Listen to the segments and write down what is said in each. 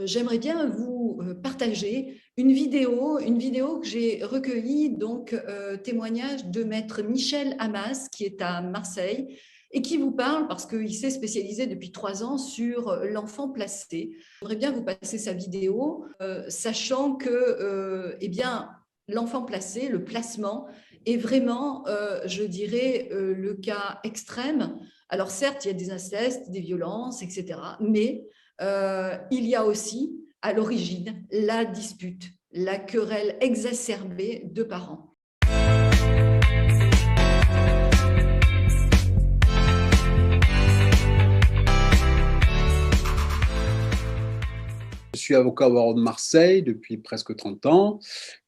J'aimerais bien vous partager une vidéo que j'ai recueillie, donc témoignage de maître Michel Hamas, qui est à Marseille, et qui vous parle, parce qu'il s'est spécialisé depuis 3 ans sur l'enfant placé. J'aimerais bien vous passer sa vidéo, sachant que eh bien, l'enfant placé, le placement, est vraiment, je dirais, le cas extrême. Alors certes, il y a des incestes, des violences, etc., mais il y a aussi à l'origine la dispute, la querelle exacerbée de parents. Je suis avocat au barreau de Marseille depuis presque 30 ans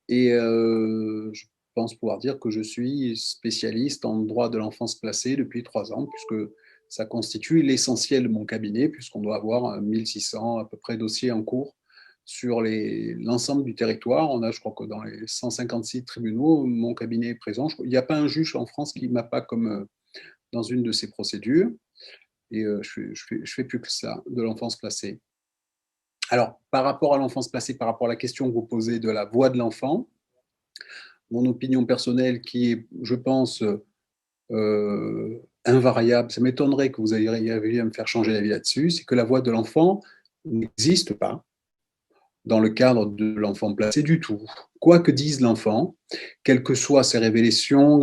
et je pense pouvoir dire que je suis spécialiste en droit de l'enfance placée depuis 3 ans, puisque ça constitue l'essentiel de mon cabinet, puisqu'on doit avoir 1600 à peu près dossiers en cours sur l'ensemble du territoire. On a, je crois que dans les 156 tribunaux, mon cabinet est présent. Il n'y a pas un juge en France qui ne m'a pas comme dans une de ces procédures. Et je fais plus que ça, de l'enfance placée. Alors, par rapport à l'enfance placée, par rapport à la question que vous posez de la voix de l'enfant, mon opinion personnelle qui est, je pense, invariable, ça m'étonnerait que vous arriviez à me faire changer d'avis là-dessus, c'est que la voix de l'enfant n'existe pas dans le cadre de l'enfant placé du tout. Quoi que dise l'enfant, quelles que soient ses révélations,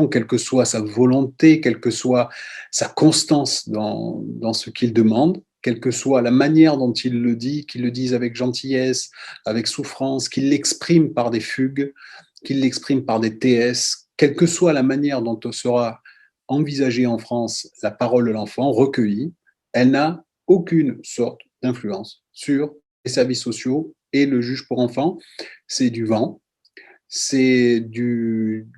quelle que soit sa volonté, quelle que soit sa constance dans ce qu'il demande, quelle que soit la manière dont il le dit, qu'il le dise avec gentillesse, avec souffrance, qu'il l'exprime par des fugues, qu'il l'exprime par des TS, quelle que soit la manière dont sera envisagée en France la parole de l'enfant, recueillie, elle n'a aucune sorte d'influence sur les services sociaux et le juge pour enfants. C'est du vent, c'est du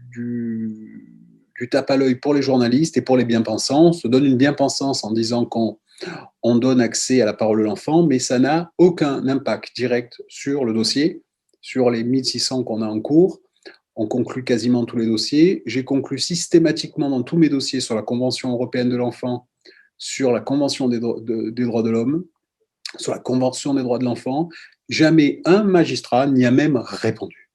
tape à l'œil pour les journalistes et pour les bien-pensants. On se donne une bien-pensance en disant qu'on donne accès à la parole de l'enfant, mais ça n'a aucun impact direct sur le dossier, sur les 1600 qu'on a en cours. On conclut quasiment tous les dossiers. J'ai conclu systématiquement dans tous mes dossiers sur la Convention européenne de l'enfant, sur la Convention des droits de l'homme, sur la Convention des droits de l'enfant. Jamais un magistrat n'y a même répondu.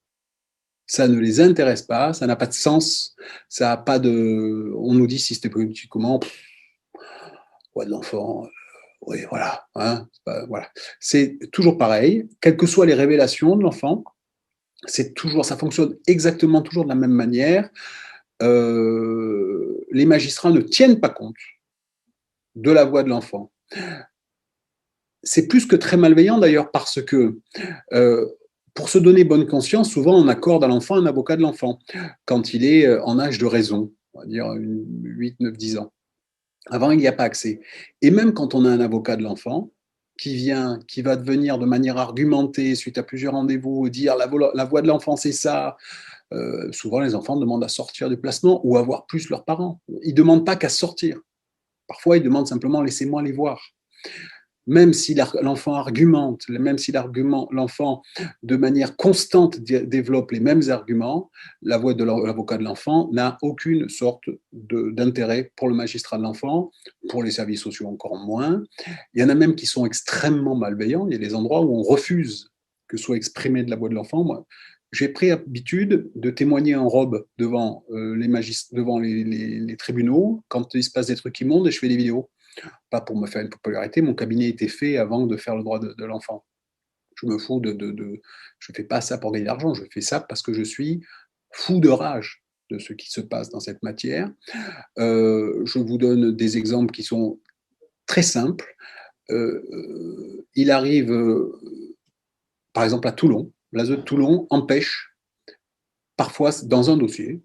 Ça ne les intéresse pas, ça n'a pas de sens, ça n'a pas de. On nous dit systématiquement, droits de l'enfant, oui, voilà, hein, voilà. C'est toujours pareil, quelles que soient les révélations de l'enfant, c'est toujours, ça fonctionne exactement toujours de la même manière. Les magistrats ne tiennent pas compte de la voix de l'enfant. C'est plus que très malveillant d'ailleurs parce que pour se donner bonne conscience, souvent on accorde à l'enfant un avocat de l'enfant quand il est en âge de raison, on va dire 8, 9, 10 ans. Avant, il n'y a pas accès. Et même quand on a un avocat de l'enfant qui va venir de manière argumentée suite à plusieurs rendez-vous, dire la voix de l'enfant c'est ça, souvent les enfants demandent à sortir du placement ou à voir plus leurs parents. Ils ne demandent pas qu'à sortir. Parfois, ils demandent simplement laissez-moi les voir. Même si l'enfant argumente, même si l'enfant de manière constante développe les mêmes arguments, la voix de l'avocat de l'enfant n'a aucune sorte d'intérêt pour le magistrat de l'enfant, pour les services sociaux encore moins. Il y en a même qui sont extrêmement malveillants. Il y a des endroits où on refuse que soit exprimée de la voix de l'enfant. Moi, j'ai pris l'habitude de témoigner en robe devant les tribunaux quand il se passe des trucs immondes et je fais des vidéos. Pas pour me faire une popularité, mon cabinet était fait avant de faire le droit de l'enfant. Je me fous je fais pas ça pour gagner de l'argent, je fais ça parce que je suis fou de rage de ce qui se passe dans cette matière. Je vous donne des exemples qui sont très simples. Il arrive, par exemple à Toulon, l'ASE de Toulon empêche, parfois dans un dossier,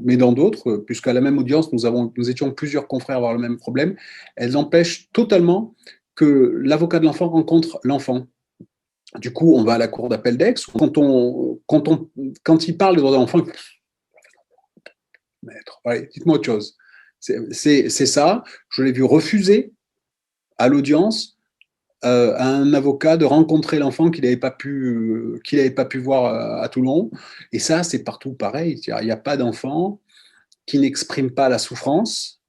mais dans d'autres, puisqu'à la même audience, nous étions plusieurs confrères à avoir le même problème, elles empêchent totalement que l'avocat de l'enfant rencontre l'enfant. Du coup, on va à la cour d'appel d'Aix. Quand il parle des droits de l'enfant, maître, allez, dites-moi autre chose. C'est ça. Je l'ai vu refuser à l'audience à un avocat de rencontrer l'enfant qu'il n'avait pas pu voir à Toulon. Et ça, c'est partout pareil. Il n'y a pas d'enfant qui n'exprime pas la souffrance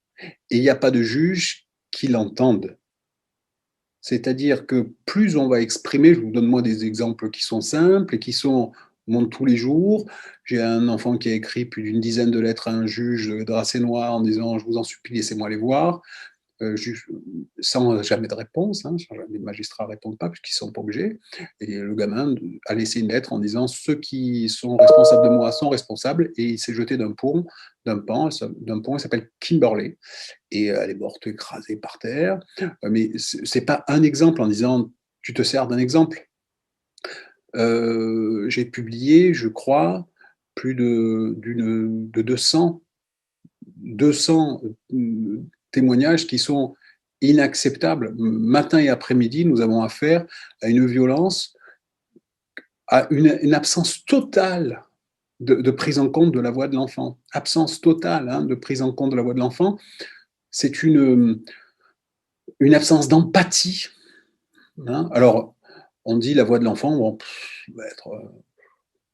et il n'y a pas de juge qui l'entende. C'est-à-dire que plus on va exprimer, je vous donne moi des exemples qui sont simples et qui sont montrent tous les jours. J'ai un enfant qui a écrit plus d'une dizaine de lettres à un juge de dracé noir en disant « je vous en supplie, laissez-moi les voir ». Sans jamais de réponse, hein, les magistrats ne répondent pas puisqu'ils ne sont pas obligés. Et le gamin a laissé une lettre en disant ceux qui sont responsables de moi sont responsables, et il s'est jeté d'un pont, il s'appelle Kimberley, et elle est morte écrasée par terre. Mais c'est pas un exemple en disant tu te sers d'un exemple. J'ai publié, je crois, plus de 200 témoignages qui sont inacceptables. Matin et après-midi, nous avons affaire à une violence, à une absence totale de prise en compte de la voix de l'enfant. Absence totale, hein, de prise en compte de la voix de l'enfant. C'est une absence d'empathie. Hein. Alors, on dit la voix de l'enfant, bon,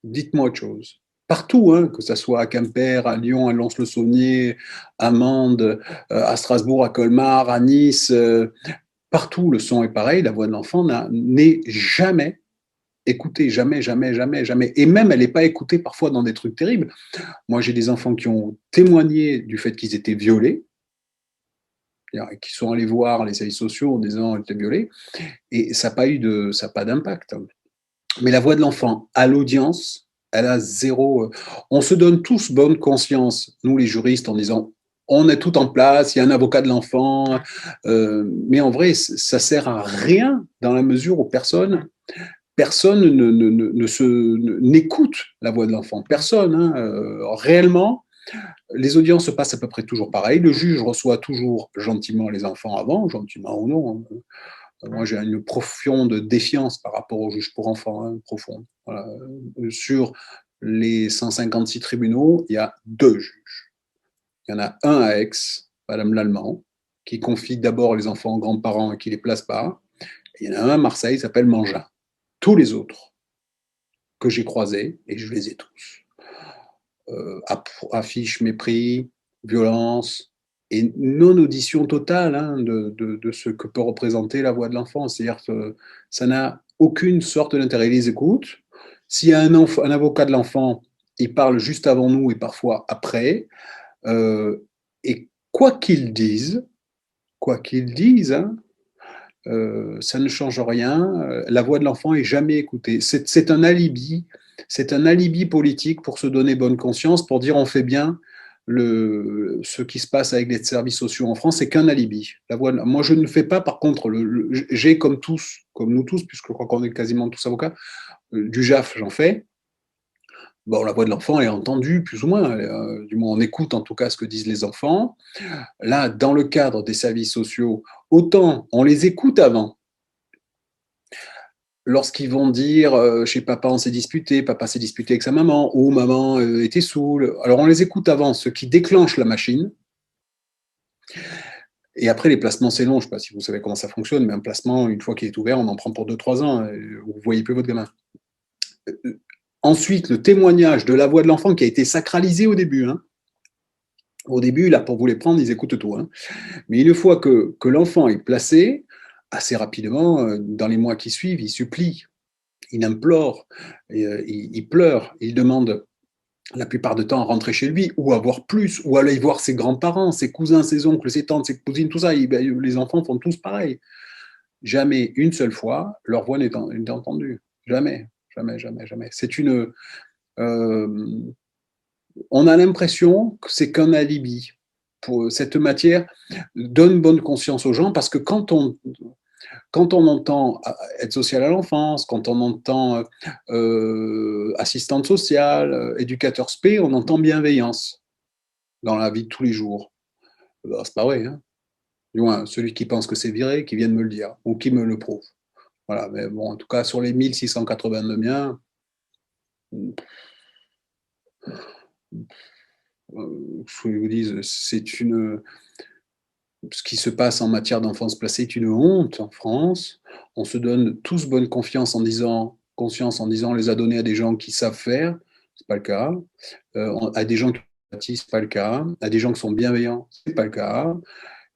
dites-moi autre chose. Partout, hein, que ce soit à Quimper, à Lyon, à Lons-le-Saunier, à Mende, à Strasbourg, à Colmar, à Nice, partout le son est pareil, la voix de l'enfant n'est jamais écoutée, jamais, jamais, jamais, jamais. Et même, elle n'est pas écoutée parfois dans des trucs terribles. Moi, j'ai des enfants qui ont témoigné du fait qu'ils étaient violés, qui sont allés voir les services sociaux en disant qu'ils étaient violés, et ça n'a pas d'impact. Mais la voix de l'enfant à l'audience, elle a zéro. On se donne tous bonne conscience, nous les juristes, en disant on est tout en place, il y a un avocat de l'enfant, mais en vrai, ça sert à rien dans la mesure où personne n'écoute la voix de l'enfant. Personne, hein, réellement. Les audiences se passent à peu près toujours pareil. Le juge reçoit toujours gentiment les enfants avant, gentiment ou non. Moi, j'ai une profonde défiance par rapport au juge pour enfants, hein, profonde. Voilà. Sur les 156 tribunaux, il y a 2 juges. Il y en a un à Aix, Madame Lallemand, qui confie d'abord les enfants aux grands-parents et qui ne les place pas. Et il y en a un à Marseille, il s'appelle Mangin. Tous les autres que j'ai croisés, et je les ai tous, affiche mépris, violence, et non-audition totale, hein, de ce que peut représenter la voix de l'enfant. C'est-à-dire que ça n'a aucune sorte d'intérêt. Ils les écoutent. S'il y a un avocat de l'enfant, il parle juste avant nous et parfois après. Et quoi qu'ils disent, hein, ça ne change rien. La voix de l'enfant est jamais écoutée. C'est un alibi. C'est un alibi politique pour se donner bonne conscience, pour dire on fait bien. Ce qui se passe avec les services sociaux en France, c'est qu'un alibi. Moi, je ne fais pas, par contre, j'ai comme nous tous, puisque je crois qu'on est quasiment tous avocats, du JAF, j'en fais. Bon, la voix de l'enfant est entendue, plus ou moins. Du moins, on écoute en tout cas ce que disent les enfants. Là, dans le cadre des services sociaux, autant on les écoute avant. Lorsqu'ils vont dire chez papa on s'est disputé, papa s'est disputé avec sa maman, ou maman était saoule. Alors on les écoute avant, ce qui déclenche la machine. Et après, les placements, c'est long. Je ne sais pas si vous savez comment ça fonctionne, mais un placement, une fois qu'il est ouvert, on en prend pour 2-3 ans. Vous ne voyez plus votre gamin. Ensuite, le témoignage de la voix de l'enfant qui a été sacralisé au début. Hein. Au début, là, pour vous les prendre, ils écoutent tout. Hein. Mais une fois que l'enfant est placé, assez rapidement, dans les mois qui suivent, il supplie, il implore, il pleure, il demande la plupart du temps à rentrer chez lui, ou à voir plus, ou à aller voir ses grands-parents, ses cousins, ses oncles, ses tantes, ses cousines, tout ça. Les enfants font tous pareil. Jamais, une seule fois, leur voix n'est entendue. Jamais, jamais, jamais, jamais. C'est une... on a l'impression que c'est qu'un alibi. Pour cette matière donne bonne conscience aux gens, parce que quand on entend aide sociale à l'enfance, quand on entend assistante sociale, éducateur spé, on entend bienveillance dans la vie de tous les jours. Ben, c'est pas vrai. Hein. Du moins, celui qui pense que c'est viré, qui vient de me le dire, ou qui me le prouve. Voilà, mais bon, en tout cas, sur les 1682 miens, je vous dise, ce qui se passe en matière d'enfance placée est une honte en France. On se donne tous bonne conscience en disant on les a donnés à des gens qui savent faire, c'est pas le cas. À des gens qui c'est pas le cas. À des gens qui sont bienveillants, c'est pas le cas.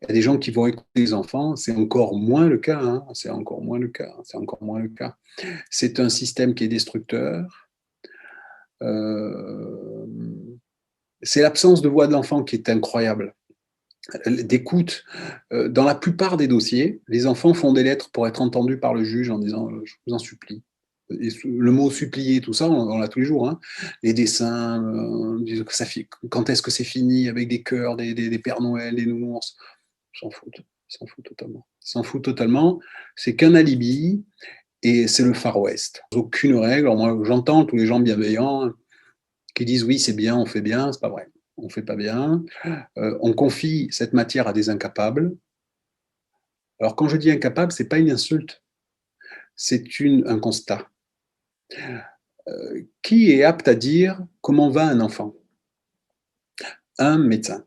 Il y a des gens qui vont écouter les enfants, c'est encore moins le cas, hein, c'est encore moins le cas, c'est encore moins le cas. C'est un système qui est destructeur. C'est l'absence de voix de l'enfant qui est incroyable. D'écoute. Dans la plupart des dossiers, les enfants font des lettres pour être entendus par le juge en disant « je vous en supplie ». Et le mot supplier, tout ça, on l'a tous les jours. Hein. Les dessins, quand est-ce que c'est fini avec des cœurs, des Pères Noël, des nounours. Ils s'en foutent, ils s'en foutent totalement. Ils s'en foutent totalement. C'est qu'un alibi et c'est le Far West. Aucune règle. Alors moi, j'entends tous les gens bienveillants qui disent oui, c'est bien, on fait bien. C'est pas vrai. On ne fait pas bien. On confie cette matière à des incapables. Alors quand je dis incapable, ce n'est pas une insulte, c'est un constat. Qui est apte à dire comment va un enfant? Un médecin,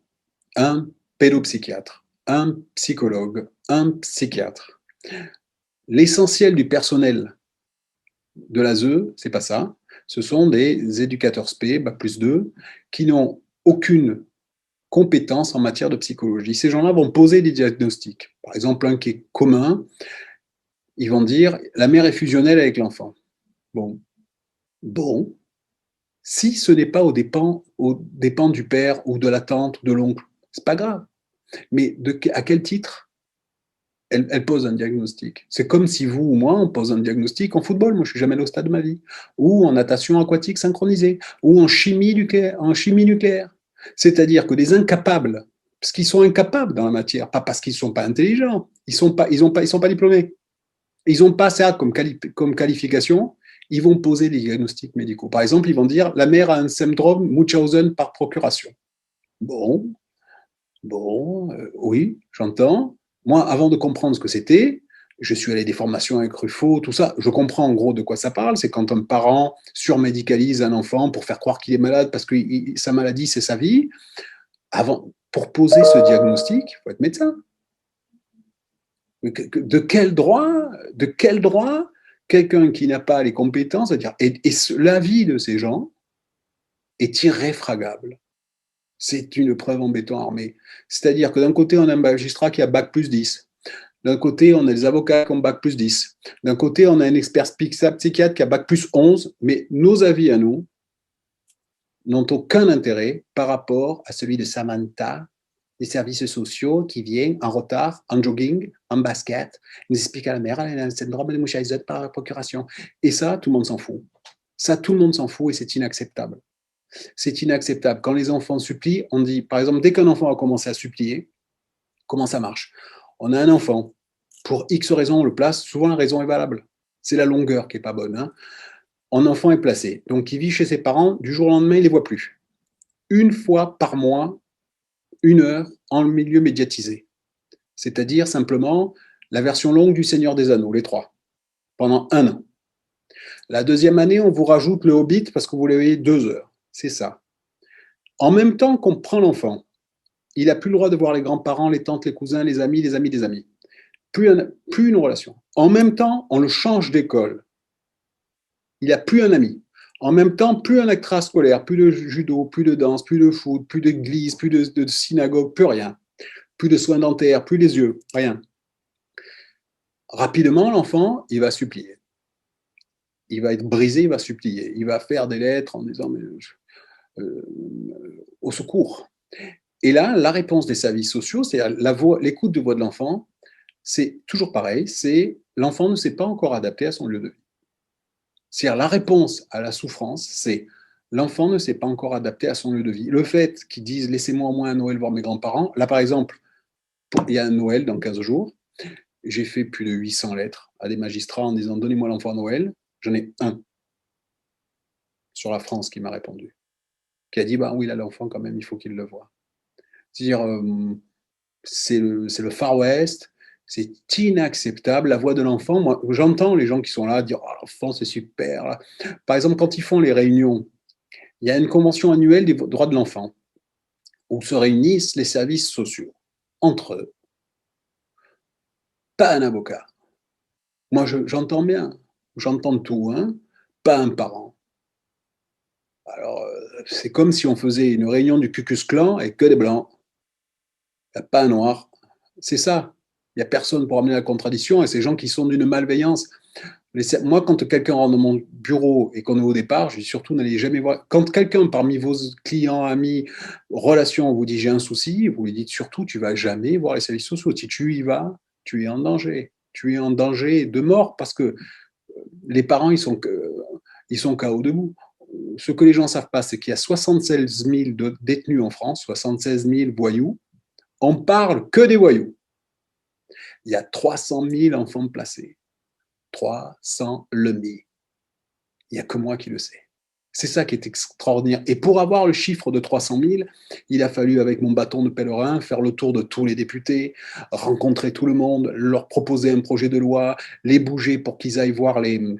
un pédopsychiatre, un psychologue, un psychiatre. L'essentiel du personnel de l'ASE, c'est pas ça. Ce sont des éducateurs spé, Bac+2, qui n'ont aucune compétence en matière de psychologie. Ces gens-là vont poser des diagnostics. Par exemple, un qui est commun, ils vont dire la mère est fusionnelle avec l'enfant. Bon, si ce n'est pas aux dépens du père ou de la tante ou de l'oncle, c'est pas grave. Mais à quel titre elle pose un diagnostic? C'est comme si vous ou moi, on pose un diagnostic en football. Moi, je suis jamais allé au stade de ma vie. Ou en natation aquatique synchronisée. Ou en chimie nucléaire. C'est-à-dire que des incapables, parce qu'ils sont incapables dans la matière, pas parce qu'ils ne sont pas intelligents, ils sont pas diplômés. Ils n'ont pas ça comme qualification, ils vont poser des diagnostics médicaux. Par exemple, ils vont dire la mère a un syndrome Munchausen par procuration. Bon, oui, j'entends. Moi, avant de comprendre ce que c'était, je suis allé à des formations avec Ruffo, tout ça. Je comprends en gros de quoi ça parle. C'est quand un parent surmédicalise un enfant pour faire croire qu'il est malade parce que sa maladie, c'est sa vie. Pour poser ce diagnostic, il faut être médecin. De quel droit quelqu'un qui n'a pas les compétences, c'est-à-dire, et l'avis de ces gens est irréfragable. C'est une preuve en béton armé. C'est-à-dire que d'un côté, on a un magistrat qui a bac+10. D'un côté, on a des avocats qui ont bac+10. D'un côté, on a un expert psychiatre qui a bac+11. Mais nos avis à nous n'ont aucun intérêt par rapport à celui de Samantha, des services sociaux qui vient en retard, en jogging, en basket, nous explique à la mère, elle a un syndrome de Munchausen par procuration. Et ça, tout le monde s'en fout. Ça, tout le monde s'en fout et c'est inacceptable. C'est inacceptable. Quand les enfants supplient, on dit, par exemple, dès qu'un enfant a commencé à supplier, comment ça marche? On a un enfant, pour X raisons, on le place, souvent la raison est valable. C'est la longueur qui n'est pas bonne. Hein. Un enfant est placé, donc il vit chez ses parents, du jour au lendemain, il ne les voit plus. Une fois par mois, 1 heure en milieu médiatisé. C'est-à-dire simplement la version longue du Seigneur des Anneaux, les 3, pendant 1 an. La deuxième année, on vous rajoute le Hobbit parce que vous l'avez 2 heures. C'est ça. En même temps qu'on prend l'enfant, il n'a plus le droit de voir les grands-parents, les tantes, les cousins, les amis des amis. Plus une relation. En même temps, on le change d'école. Il n'a plus un ami. En même temps, plus un extrascolaire, plus de judo, plus de danse, plus de foot, plus d'église, plus de synagogue, plus rien. Plus de soins dentaires, plus les yeux, rien. Rapidement, l'enfant, il va supplier. Il va être brisé, il va supplier. Il va faire des lettres en disant au secours. Et là, la réponse des services sociaux, c'est l'écoute de voix de l'enfant, c'est toujours pareil, c'est l'enfant ne s'est pas encore adapté à son lieu de vie. C'est-à-dire la réponse à la souffrance, c'est l'enfant ne s'est pas encore adapté à son lieu de vie. Le fait qu'ils disent laissez-moi au moins à Noël voir mes grands-parents, là par exemple, il y a un Noël dans 15 jours, j'ai fait plus de 800 lettres à des magistrats en disant donnez-moi l'enfant à Noël, j'en ai un sur la France qui m'a répondu, qui a dit bah oui là l'enfant quand même il faut qu'il le voie. C'est-à-dire c'est le Far West, c'est inacceptable. La voix de l'enfant, moi, j'entends les gens qui sont là dire oh, l'enfant, c'est super. Là. Par exemple, quand ils font les réunions, il y a une convention annuelle des droits de l'enfant où se réunissent les services sociaux entre eux. Pas un avocat. Moi, j'entends bien, j'entends tout, hein, pas un parent. Alors, c'est comme si on faisait une réunion du Ku Klux Klan avec que des blancs. Il n'y a pas un noir, C'est ça. Il n'y a personne pour amener la contradiction et ces gens qui sont d'une malveillance. Moi, quand quelqu'un rentre dans mon bureau et qu'on est au départ, je dis surtout n'allez jamais voir. Quand quelqu'un parmi vos clients, amis, relations vous dit j'ai un souci, vous lui dites surtout tu vas jamais voir les services sociaux. Si tu y vas, tu es en danger. Tu es en danger de mort parce que les parents, ils sont KO debout. Ce que les gens ne savent pas, c'est qu'il y a 76 000 détenus en France, 76 000 voyous. On parle que des voyous. Il y a 300 000 enfants placés. 300 000. Il n'y a que moi qui le sais. C'est ça qui est extraordinaire. Et pour avoir le chiffre de 300 000, il a fallu, avec mon bâton de pèlerin, faire le tour de tous les députés, rencontrer tout le monde, leur proposer un projet de loi, les bouger pour qu'ils aillent voir les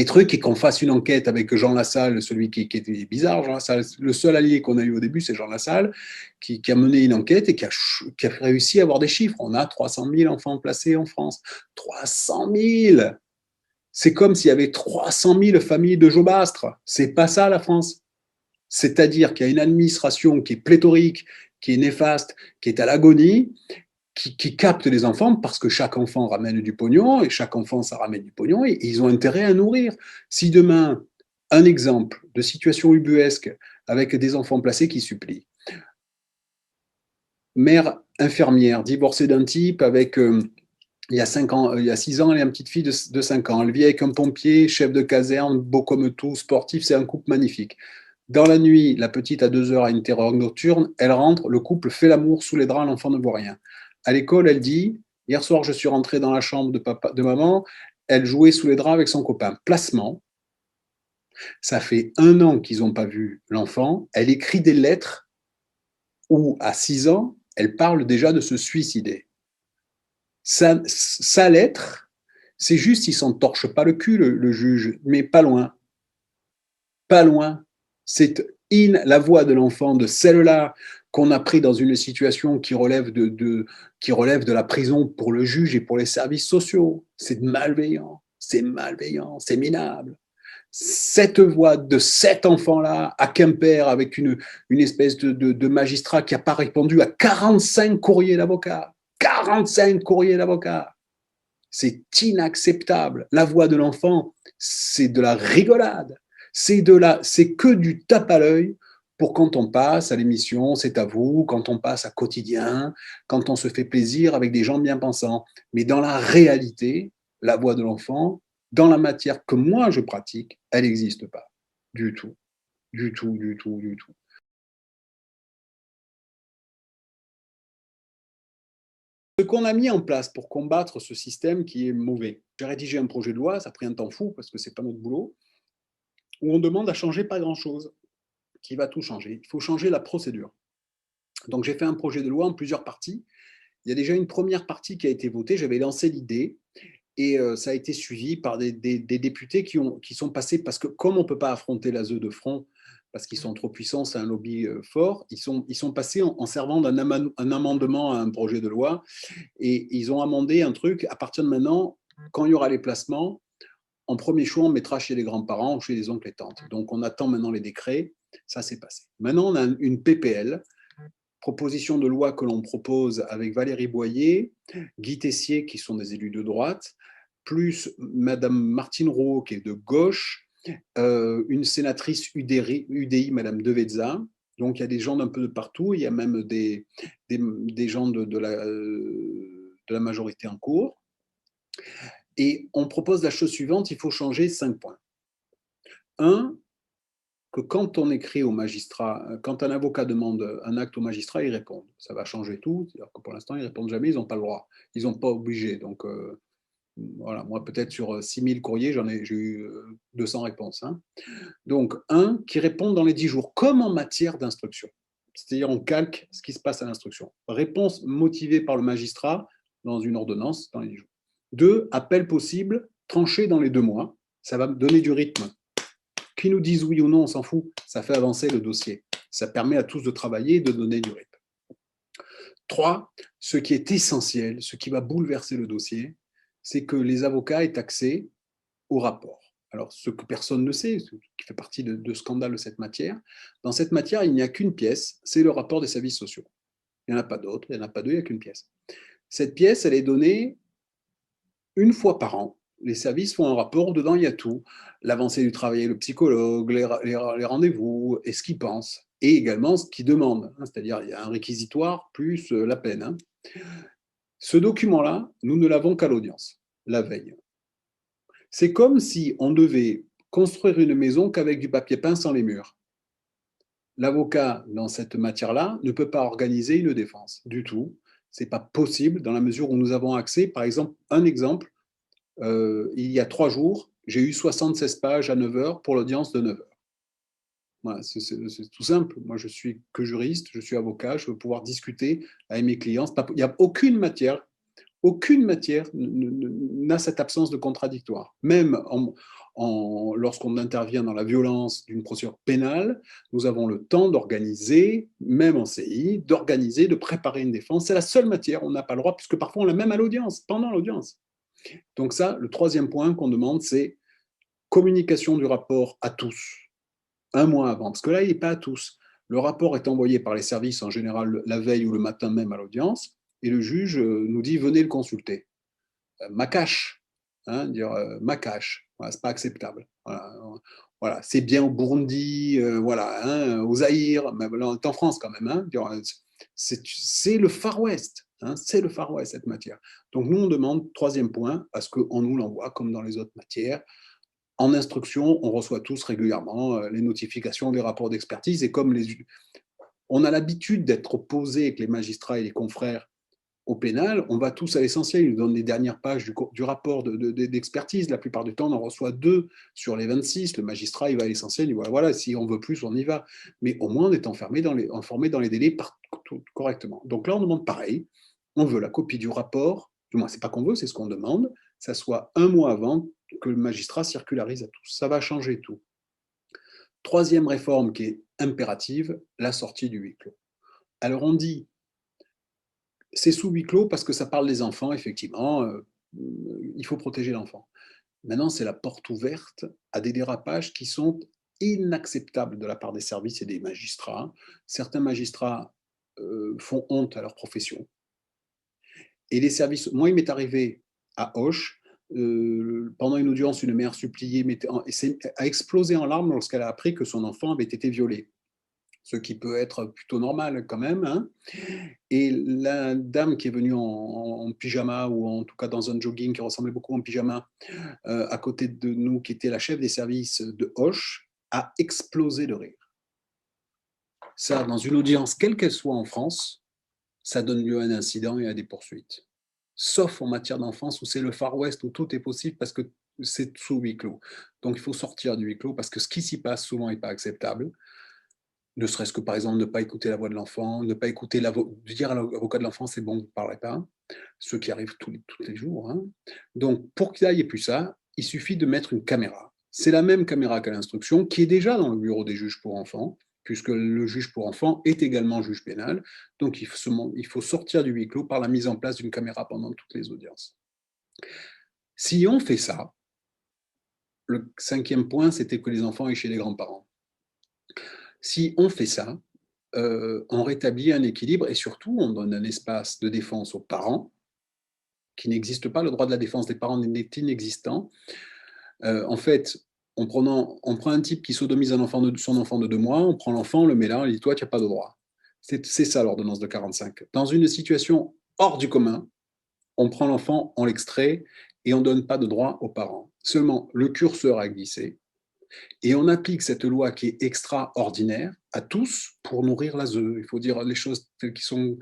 trucs et qu'on fasse une enquête avec Jean Lassalle, celui qui était bizarre, Jean Lassalle. Le seul allié qu'on a eu au début, c'est Jean Lassalle, qui a mené une enquête et qui a réussi à avoir des chiffres. On a 300 000 enfants placés en France. 300 000. C'est comme s'il y avait 300 000 familles de Jobastres. C'est pas ça la France. C'est-à-dire qu'il y a une administration qui est pléthorique, qui est néfaste, qui est à l'agonie, qui capte les enfants parce que chaque enfant ramène du pognon et chaque enfant, ça ramène du pognon et ils ont intérêt à nourrir. Si demain, un exemple de situation ubuesque avec des enfants placés qui supplient, mère infirmière, divorcée d'un type avec il y a 6 ans, elle a une petite fille de 5 ans. Elle vit avec un pompier, chef de caserne, beau comme tout, sportif, c'est un couple magnifique. Dans la nuit, la petite à 2 heures a une terreur nocturne, elle rentre, le couple fait l'amour sous les draps, l'enfant ne voit rien. À l'école, elle dit, hier soir, je suis rentrée dans la chambre de maman, elle jouait sous les draps avec son copain. Placement, ça fait 1 an qu'ils n'ont pas vu l'enfant, elle écrit des lettres où, à 6 ans, elle parle déjà de se suicider. Sa lettre, c'est juste, il s'en torche pas le cul, le juge, mais pas loin. Pas loin. C'est la voix de l'enfant, de celle-là qu'on a pris dans une situation qui relève de la prison pour le juge et pour les services sociaux. C'est malveillant, c'est minable. Cette voix de cet enfant-là à Quimper avec une espèce de magistrat qui n'a pas répondu à 45 courriers d'avocats. 45 courriers d'avocats. C'est inacceptable. La voix de l'enfant, c'est de la rigolade. C'est que du tape à l'œil pour quand on passe à l'émission, c'est à vous, quand on passe à quotidien, quand on se fait plaisir avec des gens bien pensants. Mais dans la réalité, la voix de l'enfant, dans la matière que moi je pratique, elle n'existe pas. Du tout. Du tout, du tout, du tout. Ce qu'on a mis en place pour combattre ce système qui est mauvais. J'ai rédigé un projet de loi, ça a pris un temps fou parce que c'est pas notre boulot, où on demande à changer pas grand-chose, qui va tout changer. Il faut changer la procédure. Donc j'ai fait un projet de loi en plusieurs parties. Il y a déjà une première partie qui a été votée, j'avais lancé l'idée, et ça a été suivi par des députés qui sont passés, parce que comme on ne peut pas affronter l'ASE de front, parce qu'ils sont trop puissants, c'est un lobby fort, ils sont passés en servant d'un amendement à un projet de loi, et ils ont amendé un truc, à partir de maintenant, quand il y aura les placements, en premier choix, on mettra chez les grands-parents ou chez les oncles et tantes. Donc on attend maintenant les décrets, ça s'est passé. Maintenant, on a une PPL, proposition de loi que l'on propose avec Valérie Boyer, Guy Tessier, qui sont des élus de droite, plus Madame Martine Roux, qui est de gauche, une sénatrice UDI, Madame Devezza. Donc il y a des gens d'un peu de partout, il y a même des gens de la majorité en cours. Et on propose la chose suivante, il faut changer 5 points. 1, que quand on écrit au magistrat, quand un avocat demande un acte au magistrat, ils répondent. Ça va changer tout, c'est-à-dire que pour l'instant, ils ne répondent jamais, ils n'ont pas le droit, ils n'ont pas obligé. Donc, voilà, moi, peut-être sur 6000 courriers, j'ai eu 200 réponses. Hein. Donc, qui répondent dans les 10 jours, comme en matière d'instruction. C'est-à-dire, on calque ce qui se passe à l'instruction. Réponse motivée par le magistrat dans une ordonnance dans les 10 jours. 2, appel possible, tranché dans les 2 mois. Ça va me donner du rythme. Qui nous disent oui ou non, on s'en fout. Ça fait avancer le dossier. Ça permet à tous de travailler et de donner du rythme. 3, ce qui est essentiel, ce qui va bouleverser le dossier, c'est que les avocats aient accès au rapport. Alors, ce que personne ne sait, ce qui fait partie de scandale de cette matière, dans cette matière, il n'y a qu'une pièce, c'est le rapport des services sociaux. Il n'y en a pas d'autre, il n'y en a pas deux, il n'y a qu'une pièce. Cette pièce, elle est donnée une fois par an. Les services font un rapport, dedans il y a tout. L'avancée du travail, le psychologue, les rendez-vous et ce qu'ils pensent. Et également ce qu'ils demandent. C'est-à-dire, il y a un réquisitoire plus la peine. Hein. Ce document-là, nous ne l'avons qu'à l'audience, la veille. C'est comme si on devait construire une maison qu'avec du papier peint sans les murs. L'avocat, dans cette matière-là, ne peut pas organiser une défense du tout. Ce n'est pas possible dans la mesure où nous avons accès, par exemple, un exemple, il y a 3 jours, j'ai eu 76 pages à 9 heures pour l'audience de 9 heures. Voilà, c'est tout simple. Moi, je suis que juriste, je suis avocat, je veux pouvoir discuter avec mes clients. Il n'y a aucune matière n'a cette absence de contradictoire. Même lorsqu'on intervient dans la violence d'une procédure pénale, nous avons le temps d'organiser, même en CI, d'organiser, de préparer une défense. C'est la seule matière, on n'a pas le droit, puisque parfois on l'a même à l'audience, pendant l'audience. Donc ça, le troisième point qu'on demande, c'est communication du rapport à tous, un mois avant, parce que là, il n'est pas à tous. Le rapport est envoyé par les services en général la veille ou le matin même à l'audience, et le juge nous dit venez le consulter. Macache, hein, dire macache, voilà, c'est pas acceptable. Voilà, c'est bien au Burundi, voilà, hein, au Zaïre, mais là, on est en France quand même. Hein, c'est le Far West, hein, c'est le Far West cette matière. Donc nous on demande, troisième point, à ce qu'on nous l'envoie comme dans les autres matières. En instruction, on reçoit tous régulièrement les notifications des rapports d'expertise et comme on a l'habitude d'être opposés avec les magistrats et les confrères au pénal, on va tous à l'essentiel. Ils nous donnent les dernières pages du rapport d'expertise. La plupart du temps, on en reçoit 2 sur les 26. Le magistrat, il va à l'essentiel, il dit voilà, si on veut plus, on y va. Mais au moins, on est informé dans les délais correctement. Donc là, on demande pareil. On veut la copie du rapport. Du moins, c'est pas qu'on veut, c'est ce qu'on demande. Ça soit un mois avant que le magistrat circularise à tous. Ça va changer tout. Troisième réforme qui est impérative, la sortie du huis clos. Alors on dit c'est sous huis clos parce que ça parle des enfants, effectivement, il faut protéger l'enfant. Maintenant, c'est la porte ouverte à des dérapages qui sont inacceptables de la part des services et des magistrats. Certains magistrats font honte à leur profession. Et les services, moi, il m'est arrivé à Auch, pendant une audience, une mère suppliée a explosé en larmes lorsqu'elle a appris que son enfant avait été violé. Ce qui peut être plutôt normal quand même. Hein. Et la dame qui est venue en pyjama, ou en tout cas dans un jogging qui ressemblait beaucoup à un pyjama, à côté de nous, qui était la chef des services de Auch, a explosé de rire. Ça, dans une audience, quelle qu'elle soit en France, ça donne lieu à un incident et à des poursuites. Sauf en matière d'enfance où c'est le Far West, où tout est possible parce que c'est sous huis clos. Donc il faut sortir du huis clos parce que ce qui s'y passe souvent n'est pas acceptable. Ne serait-ce que, par exemple, ne pas écouter la voix de l'enfant, ne pas écouter dire à l'avocat de l'enfant, c'est bon, vous ne parlerez pas, ce qui arrive tous les jours. Hein. Donc, pour qu'il n'y ait plus ça, il suffit de mettre une caméra. C'est la même caméra qu'à l'instruction, qui est déjà dans le bureau des juges pour enfants, puisque le juge pour enfants est également juge pénal. Donc, il faut sortir du huis clos par la mise en place d'une caméra pendant toutes les audiences. Si on fait ça, le 5e point, c'était que les enfants aient chez les grands-parents. Si on fait ça, on rétablit un équilibre et surtout, on donne un espace de défense aux parents qui n'existe pas. Le droit de la défense des parents est inexistant. En fait, on prend un type qui sodomise son enfant de 2 mois, on prend l'enfant, on le met là, on lui dit toi, tu n'as pas de droit. C'est ça l'ordonnance de 45. Dans une situation hors du commun, on prend l'enfant, on l'extrait et on ne donne pas de droit aux parents. Seulement, le curseur a glissé. Et on applique cette loi qui est extraordinaire à tous pour nourrir l'ASE. Il faut dire les choses telles qui sont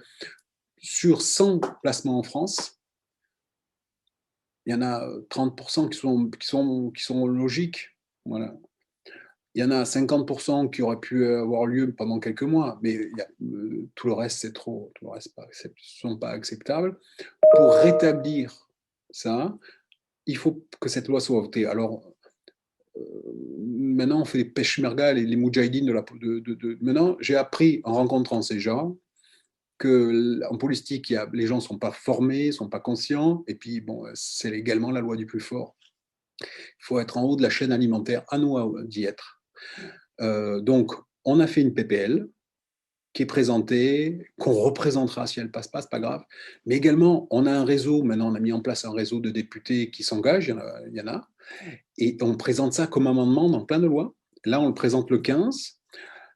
sur 100 placements en France. Il y en a 30% qui sont logiques. Voilà. Il y en a 50% qui auraient pu avoir lieu pendant quelques mois, mais tout le reste, c'est trop. Tout le reste ne sont pas acceptables. Pour rétablir ça, il faut que cette loi soit votée. Alors, maintenant, on fait les peshmerga, les moudjahidines maintenant, j'ai appris en rencontrant ces gens qu'en politique, les gens ne sont pas formés, ne sont pas conscients, et puis, bon, c'est également la loi du plus fort. Il faut être en haut de la chaîne alimentaire, à nous d'y être. Donc, on a fait une PPL qui est présentée, qu'on représentera si elle passe pas, c'est pas grave. Mais également, on a un réseau, maintenant on a mis en place un réseau de députés qui s'engagent, il y en a, et on présente ça comme amendement dans plein de lois. Là, on le présente le 15,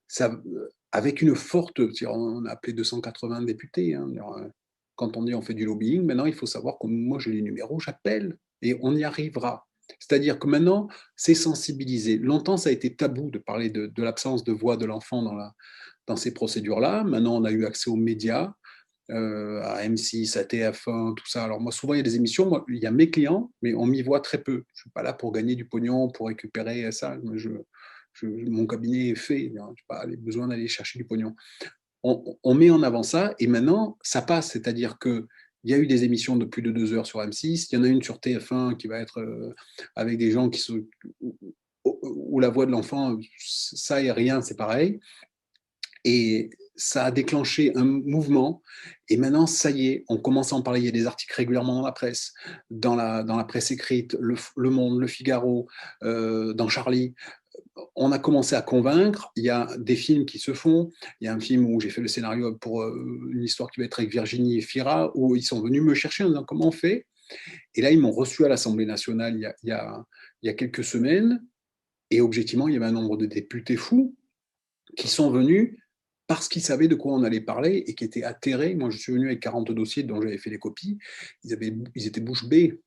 ça, avec une forte, on a appelé 280 députés, hein, quand on dit on fait du lobbying, maintenant il faut savoir que moi j'ai les numéros, j'appelle, et on y arrivera. C'est-à-dire que maintenant, c'est sensibilisé. Longtemps, ça a été tabou de parler de l'absence de voix de l'enfant dans ces procédures-là. Maintenant, on a eu accès aux médias, à M6, à TF1, tout ça. Alors moi, souvent, il y a des émissions, moi, il y a mes clients, mais on m'y voit très peu. Je ne suis pas là pour gagner du pognon, pour récupérer ça. Mon cabinet est fait, je n'ai pas besoin d'aller chercher du pognon. On met en avant ça, et maintenant, ça passe. C'est-à-dire que il y a eu des émissions de plus de 2 heures sur M6, il y en a une sur TF1 qui va être avec des gens où la voix de l'enfant, ça et rien, c'est pareil. Et ça a déclenché un mouvement. Et maintenant, ça y est, on commence à en parler. Il y a des articles régulièrement dans la presse, dans la presse écrite, Le Monde, Le Figaro, dans Charlie. On a commencé à convaincre. Il y a des films qui se font. Il y a un film où j'ai fait le scénario pour une histoire qui va être avec Virginie Fira, où ils sont venus me chercher en disant comment on fait. Et là, ils m'ont reçu à l'Assemblée nationale il y a quelques semaines. Et objectivement, il y avait un nombre de députés fous qui sont venus parce qu'ils savaient de quoi on allait parler et qui étaient atterrés. Moi, je suis venu avec 40 dossiers dont j'avais fait les copies. Ils étaient bouche bée.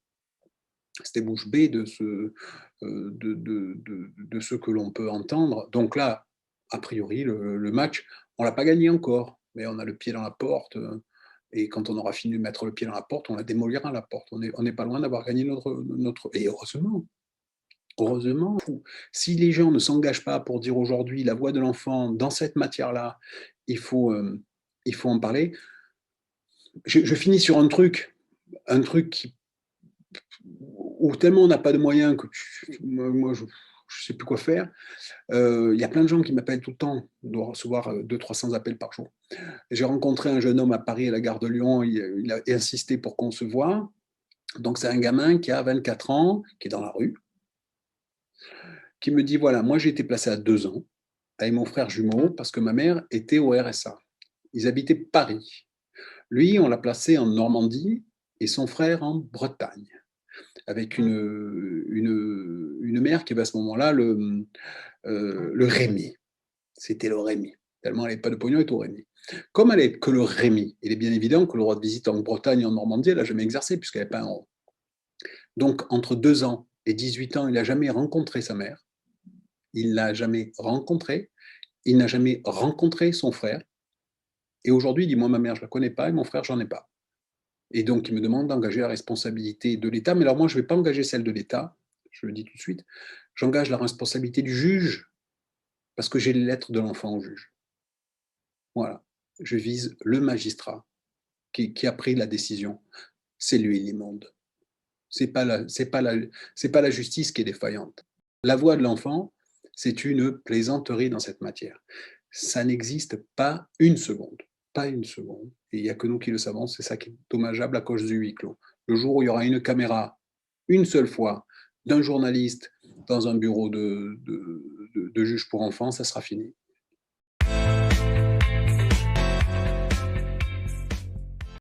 C'était bouche bée de ce que l'on peut entendre. Donc là, a priori, le match, on ne l'a pas gagné encore, mais on a le pied dans la porte. Et quand on aura fini de mettre le pied dans la porte, on la démolira, la porte. On n'est pas loin d'avoir gagné notre... Et heureusement. Heureusement, si les gens ne s'engagent pas pour dire aujourd'hui la voix de l'enfant dans cette matière-là, il faut en parler. Je finis sur un truc où tellement on n'a pas de moyens que moi je ne sais plus quoi faire. Il y a plein de gens qui m'appellent tout le temps. On doit recevoir 200-300 appels par jour. J'ai rencontré un jeune homme à Paris, à la gare de Lyon. Il a insisté pour qu'on se voie. Donc c'est un gamin qui a 24 ans, qui est dans la rue, qui me dit, voilà, moi j'ai été placé à 2 ans avec mon frère jumeau parce que ma mère était au RSA. Ils habitaient Paris. Lui, on l'a placé en Normandie et son frère en Bretagne, avec une mère qui avait à ce moment-là le Rémi. C'était le Rémi. Tellement elle n'avait pas de pognon, elle était au Rémi. Comme elle n'avait que le Rémi, il est bien évident que le droit de visite en Bretagne et en Normandie, elle n'a jamais exercé puisqu'elle n'avait pas un euro. Donc, entre 2 ans et 18 ans, il n'a jamais rencontré sa mère. Il ne l'a jamais rencontrée. Il n'a jamais rencontré son frère. Et aujourd'hui, il dit, moi, ma mère, je ne la connais pas et mon frère, je n'en ai pas. Et donc, il me demande d'engager la responsabilité de l'État. Mais alors, moi, je ne vais pas engager celle de l'État. Je le dis tout de suite. J'engage la responsabilité du juge parce que j'ai les lettres de l'enfant au juge. Voilà. Je vise le magistrat qui a pris la décision. C'est lui l'immonde. C'est pas la justice qui est défaillante. La voix de l'enfant, c'est une plaisanterie dans cette matière. Ça n'existe pas une seconde. Pas une seconde. Et il n'y a que nous qui le savons. C'est ça qui est dommageable à cause du huis clos. Le jour où il y aura une caméra, une seule fois, d'un journaliste dans un bureau de juge pour enfants, ça sera fini.